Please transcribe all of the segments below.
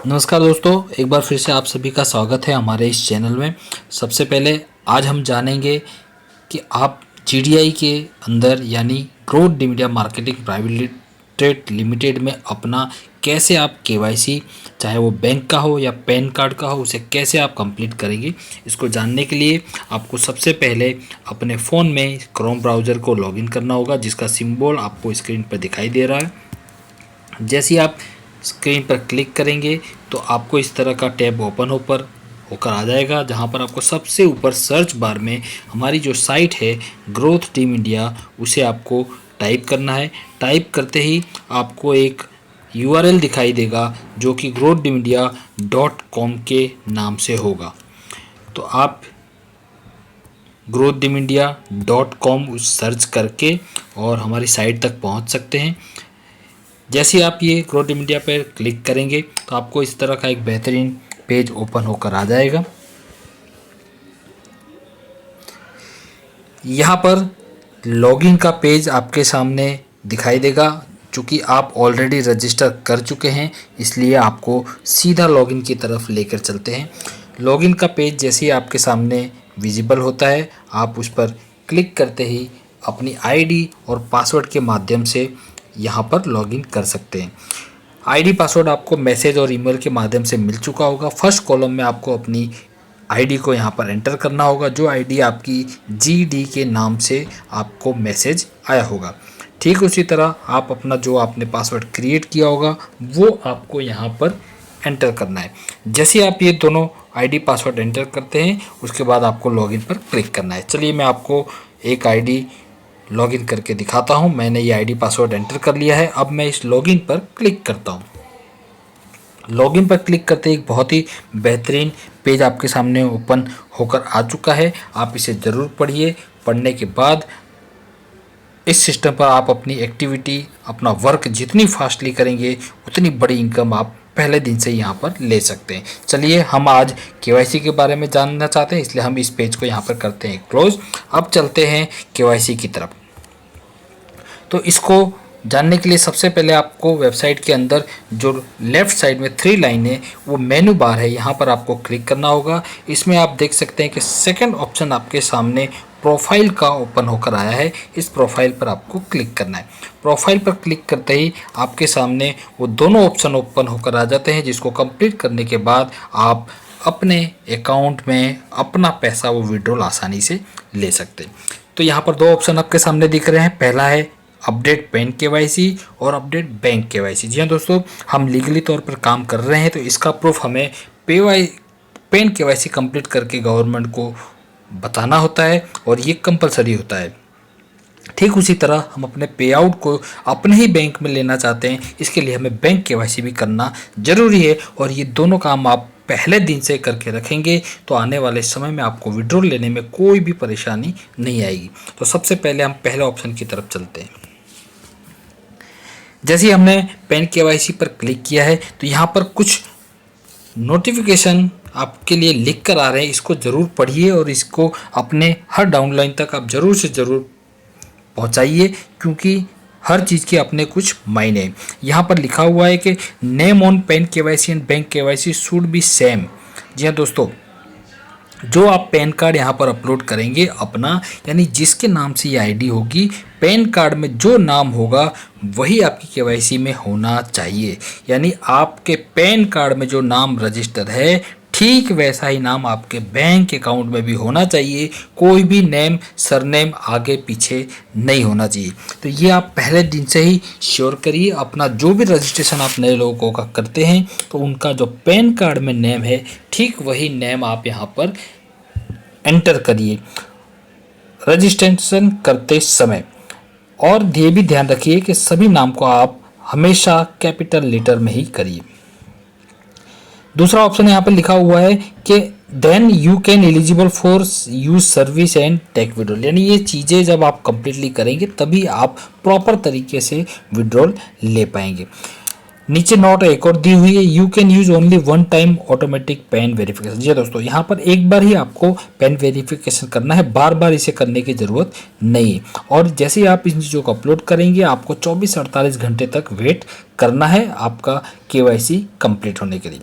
नमस्कार दोस्तों, एक बार फिर से आप सभी का स्वागत है हमारे इस चैनल में। सबसे पहले आज हम जानेंगे कि आप जीडीआई के अंदर यानी growth D media marketing private limited में अपना कैसे आप केवाईसी, चाहे वो बैंक का हो या पैन कार्ड का हो, उसे कैसे आप कंप्लीट करेंगे। इसको जानने के लिए आपको सबसे पहले अपने फ़ोन में क्रोम ब्राउज़र को लॉगिन करना होगा, जिसका सिंबल आपको स्क्रीन पर दिखाई दे रहा है। जैसे ही आप स्क्रीन पर क्लिक करेंगे तो आपको इस तरह का टैब ओपन होकर आ जाएगा, जहां पर आपको सबसे ऊपर सर्च बार में हमारी जो साइट है ग्रोथ टीम इंडिया, उसे आपको टाइप करना है। टाइप करते ही आपको एक यूआरएल दिखाई देगा जो कि growthdimindia.com के नाम से होगा। तो आप growthdimindia.com सर्च करके और हमारी साइट तक पहुंच सकते हैं। जैसे ही आप ये ग्रोथ मीडिया पर क्लिक करेंगे तो आपको इस तरह का एक बेहतरीन पेज ओपन होकर आ जाएगा। यहाँ पर लॉगिन का पेज आपके सामने दिखाई देगा। चूँकि आप ऑलरेडी रजिस्टर कर चुके हैं, इसलिए आपको सीधा लॉगिन की तरफ लेकर चलते हैं। लॉगिन का पेज जैसे ही आपके सामने विजिबल होता है, आप उस पर क्लिक करते ही अपनी आईडी और पासवर्ड के माध्यम से यहाँ पर लॉगिन कर सकते हैं। आईडी पासवर्ड आपको मैसेज और ईमेल के माध्यम से मिल चुका होगा। फर्स्ट कॉलम में आपको अपनी आईडी को यहाँ पर एंटर करना होगा, जो आईडी आपकी जीडी के नाम से आपको मैसेज आया होगा। ठीक उसी तरह आप अपना जो आपने पासवर्ड क्रिएट किया होगा वो आपको यहाँ पर एंटर करना है। जैसे आप ये दोनों आईडी पासवर्ड एंटर करते हैं, उसके बाद आपको लॉगिन पर क्लिक करना है। चलिए मैं आपको एक आईडी लॉगिन करके दिखाता हूं। मैंने ये आईडी पासवर्ड एंटर कर लिया है। अब मैं इस लॉगिन पर क्लिक करता हूं। लॉगिन पर क्लिक करते ही एक बहुत ही बेहतरीन पेज आपके सामने ओपन होकर आ चुका है। आप इसे ज़रूर पढ़िए। पढ़ने के बाद इस सिस्टम पर आप अपनी एक्टिविटी, अपना वर्क जितनी फास्टली करेंगे उतनी बड़ी इनकम आप पहले दिन से यहाँ पर ले सकते हैं। चलिए हम आज केवाईसी के बारे में जानना चाहते हैं, इसलिए हम इस पेज को यहाँ पर करते हैं क्लोज। अब चलते हैं केवाईसी की तरफ। तो इसको जानने के लिए सबसे पहले आपको वेबसाइट के अंदर जो लेफ़्ट साइड में 3 लाइन है वो मेनू बार है, यहाँ पर आपको क्लिक करना होगा। इसमें आप देख सकते हैं कि सेकंड ऑप्शन आपके सामने प्रोफाइल का ओपन होकर आया है। इस प्रोफाइल पर आपको क्लिक करना है। प्रोफाइल पर क्लिक करते ही आपके सामने वो दोनों ऑप्शन ओपन होकर आ जाते हैं, जिसको कंप्लीट करने के बाद आप अपने अकाउंट में अपना पैसा वो विड्रॉल आसानी से ले सकते हैं। तो यहाँ पर 2 ऑप्शन आपके सामने दिख रहे हैं। पहला है अपडेट पैन केवाईसी और अपडेट बैंक केवाईसी। जी हाँ दोस्तों, हम लीगली तौर पर काम कर रहे हैं, तो इसका प्रूफ हमें पैन केवाईसी कंप्लीट करके गवर्नमेंट को बताना होता है और ये कंपलसरी होता है। ठीक उसी तरह हम अपने पे आउट को अपने ही बैंक में लेना चाहते हैं, इसके लिए हमें बैंक केवाईसी भी करना ज़रूरी है। और ये दोनों काम आप पहले दिन से करके रखेंगे तो आने वाले समय में आपको विड्रॉल लेने में कोई भी परेशानी नहीं आएगी। तो सबसे पहले हम पहले ऑप्शन की तरफ चलते हैं। जैसे ही हमने पैन केवाईसी पर क्लिक किया है तो यहाँ पर कुछ नोटिफिकेशन आपके लिए लिख कर आ रहे हैं। इसको ज़रूर पढ़िए और इसको अपने हर डाउनलाइन तक आप ज़रूर से ज़रूर पहुँचाइए, क्योंकि हर चीज़ के अपने कुछ मायने हैं। यहाँ पर लिखा हुआ है कि name on PAN KYC and bank KYC should be same. जी हाँ दोस्तों, जो आप पैन कार्ड यहाँ पर अपलोड करेंगे अपना, यानी जिसके नाम से ये आईडी होगी, पैन कार्ड में जो नाम होगा वही आपकी केवाईसी में होना चाहिए। यानी आपके पैन कार्ड में जो नाम रजिस्टर है ठीक वैसा ही नाम आपके बैंक अकाउंट में भी होना चाहिए। कोई भी नेम सरनेम आगे पीछे नहीं होना चाहिए। तो ये आप पहले दिन से ही श्योर करिए। अपना जो भी रजिस्ट्रेशन आप नए लोगों का करते हैं तो उनका जो पैन कार्ड में नेम है ठीक वही नेम आप यहाँ पर एंटर करिए रजिस्ट्रेशन करते समय। और ये भी ध्यान रखिए कि सभी नाम को आप हमेशा कैपिटल लेटर में ही करिए। दूसरा ऑप्शन यहाँ पर लिखा हुआ है कि then you can eligible for use service and take withdrawal. यानी ये चीज़ें जब आप कंप्लीटली करेंगे तभी आप प्रॉपर तरीके से विड्रॉल ले पाएंगे। नीचे नोट एक और दी हुई है, you can use only 1 time automatic PAN verification. जी दोस्तों, यहाँ पर एक बार ही आपको पैन वेरिफिकेशन करना है, बार बार इसे करने की ज़रूरत नहीं है। और जैसे ही आप इन चीज़ों को अपलोड करेंगे आपको 24 से 48 घंटे तक वेट करना है आपका केवाईसी कंप्लीट होने के लिए।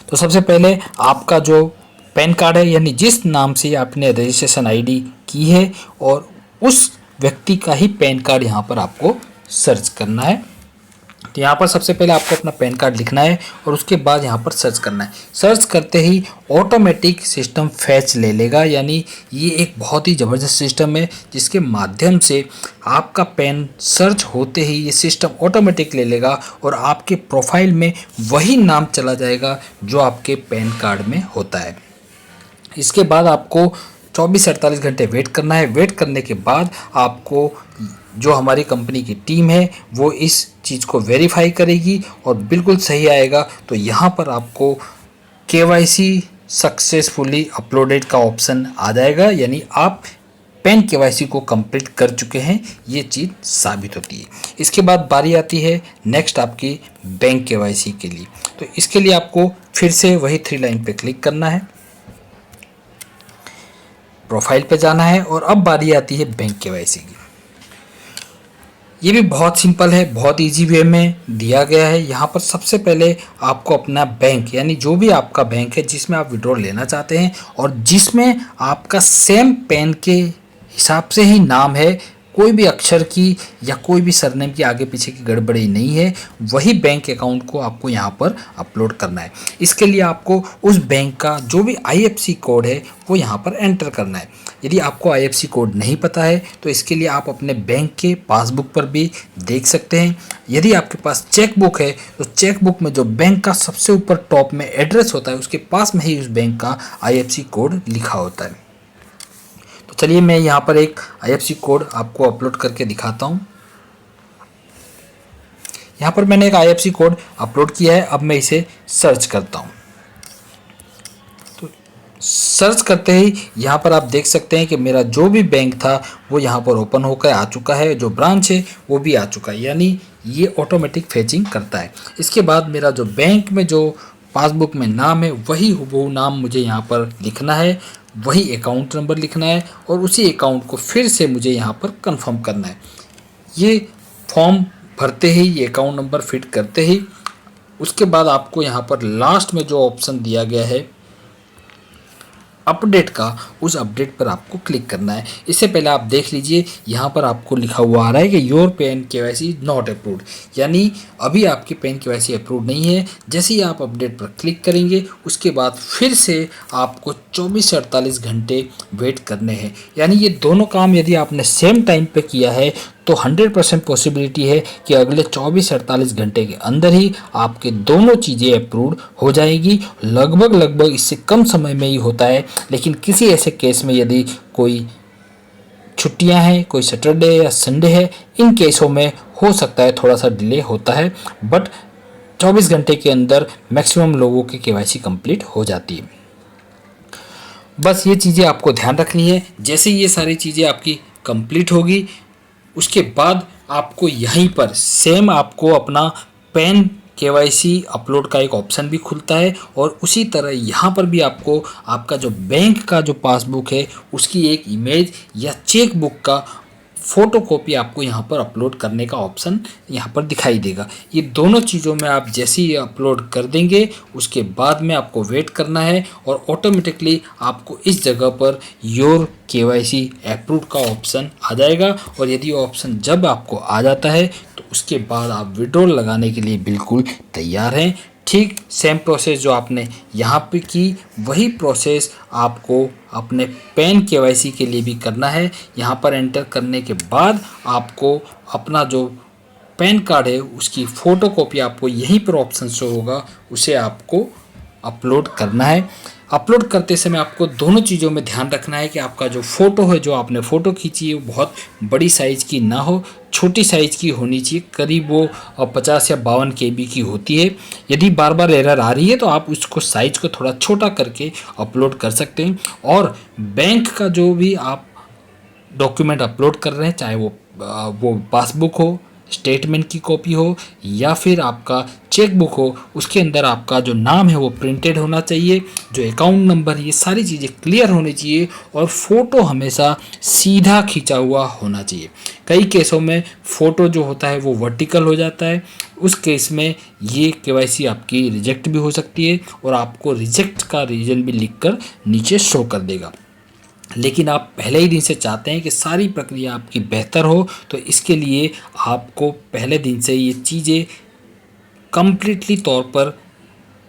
तो सबसे पहले आपका जो पैन कार्ड है, यानी जिस नाम से आपने रजिस्ट्रेशन आईडी की है, और उस व्यक्ति का ही पैन कार्ड यहाँ पर आपको सर्च करना है। तो यहाँ पर सबसे पहले आपको अपना पैन कार्ड लिखना है और उसके बाद यहाँ पर सर्च करना है। सर्च करते ही ऑटोमेटिक सिस्टम फैच ले लेगा, यानी ये एक बहुत ही ज़बरदस्त सिस्टम है जिसके माध्यम से आपका पैन सर्च होते ही ये सिस्टम ऑटोमेटिक ले लेगा और आपके प्रोफाइल में वही नाम चला जाएगा जो आपके पैन कार्ड में होता है। इसके बाद आपको 24 से 48 घंटे वेट करना है। वेट करने के बाद आपको जो हमारी कंपनी की टीम है वो इस चीज़ को वेरीफाई करेगी और बिल्कुल सही आएगा तो यहाँ पर आपको KYC सक्सेसफुली अपलोडेड का ऑप्शन आ जाएगा, यानी आप पैन KYC को कंप्लीट कर चुके हैं, ये चीज़ साबित होती है। इसके बाद बारी आती है नेक्स्ट आपकी बैंक KYC के लिए। तो इसके लिए आपको फिर से वही 3 लाइन पे क्लिक करना है, प्रोफाइल पे जाना है और अब बारी आती है बैंक KYC की। ये भी बहुत सिंपल है, बहुत इजी वे में दिया गया है। यहाँ पर सबसे पहले आपको अपना बैंक, यानी जो भी आपका बैंक है जिसमें आप विड्रॉल लेना चाहते हैं और जिसमें आपका सेम पैन के हिसाब से ही नाम है, कोई भी अक्षर की या कोई भी सरनेम की आगे पीछे की गड़बड़ी नहीं है, वही बैंक अकाउंट को आपको यहाँ पर अपलोड करना है। इसके लिए आपको उस बैंक का जो भी IFSC कोड है वो यहाँ पर एंटर करना है। यदि आपको IFSC कोड नहीं पता है तो इसके लिए आप अपने बैंक के पासबुक पर भी देख सकते हैं। यदि आपके पास चेकबुक है तो चेकबुक में जो बैंक का सबसे ऊपर टॉप में एड्रेस होता है उसके पास में ही उस बैंक का IFSC कोड लिखा होता है। तो चलिए मैं यहाँ पर एक IFSC कोड आपको अपलोड करके दिखाता हूँ। यहाँ पर मैंने एक IFSC कोड अपलोड किया है। अब मैं इसे सर्च करता हूँ। तो सर्च करते ही यहाँ पर आप देख सकते हैं कि मेरा जो भी बैंक था वो यहाँ पर ओपन होकर आ चुका है, जो ब्रांच है वो भी आ चुका है, यानी ये ऑटोमेटिक फैचिंग करता है। इसके बाद मेरा जो बैंक में जो पासबुक में नाम है वही वो नाम मुझे यहाँ पर लिखना है, वही अकाउंट नंबर लिखना है और उसी अकाउंट को फिर से मुझे यहाँ पर कंफर्म करना है। ये फॉर्म भरते ही, ये अकाउंट नंबर फिट करते ही उसके बाद आपको यहाँ पर लास्ट में जो ऑप्शन दिया गया है अपडेट का, उस अपडेट पर आपको क्लिक करना है। इससे पहले आप देख लीजिए यहाँ पर आपको लिखा हुआ आ रहा है कि your pan KYC not approved, यानी अभी आपकी पैन KYC अप्रूव नहीं है। जैसे ही आप अपडेट पर क्लिक करेंगे उसके बाद फिर से आपको 24 से 48 घंटे वेट करने हैं। यानी ये दोनों काम यदि आपने सेम टाइम पे किया है तो 100% पॉसिबिलिटी है कि अगले 24 से 48 घंटे के अंदर ही आपके दोनों चीज़ें अप्रूव हो जाएगी। लगभग इससे कम समय में ही होता है, लेकिन किसी ऐसे केस में यदि कोई छुट्टियां हैं, कोई सैटरडे या संडे है, इन केसों में हो सकता है थोड़ा सा डिले होता है, बट 24 घंटे के अंदर मैक्सिमम लोगों की KYC कंप्लीट हो जाती है। बस ये चीज़ें आपको ध्यान रखनी है। जैसे ये सारी चीज़ें आपकी कंप्लीट होगी उसके बाद आपको यहीं पर सेम आपको अपना पैन KYC अपलोड का एक ऑप्शन भी खुलता है और उसी तरह यहाँ पर भी आपको आपका जो बैंक का जो पासबुक है उसकी एक इमेज या चेक बुक का फ़ोटोकॉपी आपको यहाँ पर अपलोड करने का ऑप्शन यहाँ पर दिखाई देगा। ये दोनों चीज़ों में आप जैसे ही अपलोड कर देंगे उसके बाद में आपको वेट करना है और ऑटोमेटिकली आपको इस जगह पर योर KYC अप्रूव्ड का ऑप्शन आ जाएगा। और यदि ऑप्शन जब आपको आ जाता है तो उसके बाद आप विड्रॉल लगाने के लिए बिल्कुल तैयार हैं। ठीक सेम प्रोसेस जो आपने यहाँ पे की वही प्रोसेस आपको अपने पैन KYC के लिए भी करना है। यहाँ पर एंटर करने के बाद आपको अपना जो पैन कार्ड है उसकी फ़ोटोकॉपी आपको यहीं पर ऑप्शन शो होगा, उसे आपको अपलोड करना है। अपलोड करते समय आपको दोनों चीज़ों में ध्यान रखना है कि आपका जो फ़ोटो है, जो आपने फ़ोटो खींची है वो बहुत बड़ी साइज़ की ना हो, छोटी साइज़ की होनी चाहिए, करीब वो 50 या 52 KB की होती है। यदि बार बार एरर आ रही है तो आप उसको साइज़ को थोड़ा छोटा करके अपलोड कर सकते हैं। और बैंक का जो भी आप डॉक्यूमेंट अपलोड कर रहे हैं, चाहे वो पासबुक हो स्टेटमेंट की कॉपी हो या फिर आपका चेकबुक हो, उसके अंदर आपका जो नाम है वो प्रिंटेड होना चाहिए, जो अकाउंट नंबर, ये सारी चीज़ें क्लियर होनी चाहिए और फ़ोटो हमेशा सीधा खींचा हुआ होना चाहिए। कई केसों में फ़ोटो जो होता है वो वर्टिकल हो जाता है, उस केस में ये केवाईसी आपकी रिजेक्ट भी हो सकती है और आपको रिजेक्ट का रीज़न भी लिखकर नीचे शो कर देगा। लेकिन आप पहले ही दिन से चाहते हैं कि सारी प्रक्रिया आपकी बेहतर हो, तो इसके लिए आपको पहले दिन से ये चीज़ें कंप्लीटली तौर पर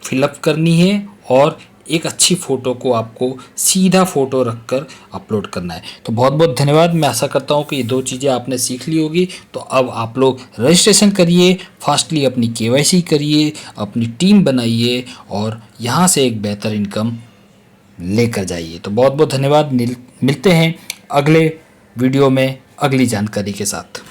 फिलअप करनी है और एक अच्छी फ़ोटो को आपको सीधा फ़ोटो रखकर अपलोड करना है। तो बहुत बहुत धन्यवाद। मैं आशा करता हूँ कि ये 2 चीज़ें आपने सीख ली होगी। तो अब आप लोग रजिस्ट्रेशन करिए, फास्टली अपनी केवाईसी करिए, अपनी टीम बनाइए और यहाँ से एक बेहतर इनकम लेकर जाइए। तो बहुत बहुत धन्यवाद। मिलते हैं अगले वीडियो में अगली जानकारी के साथ।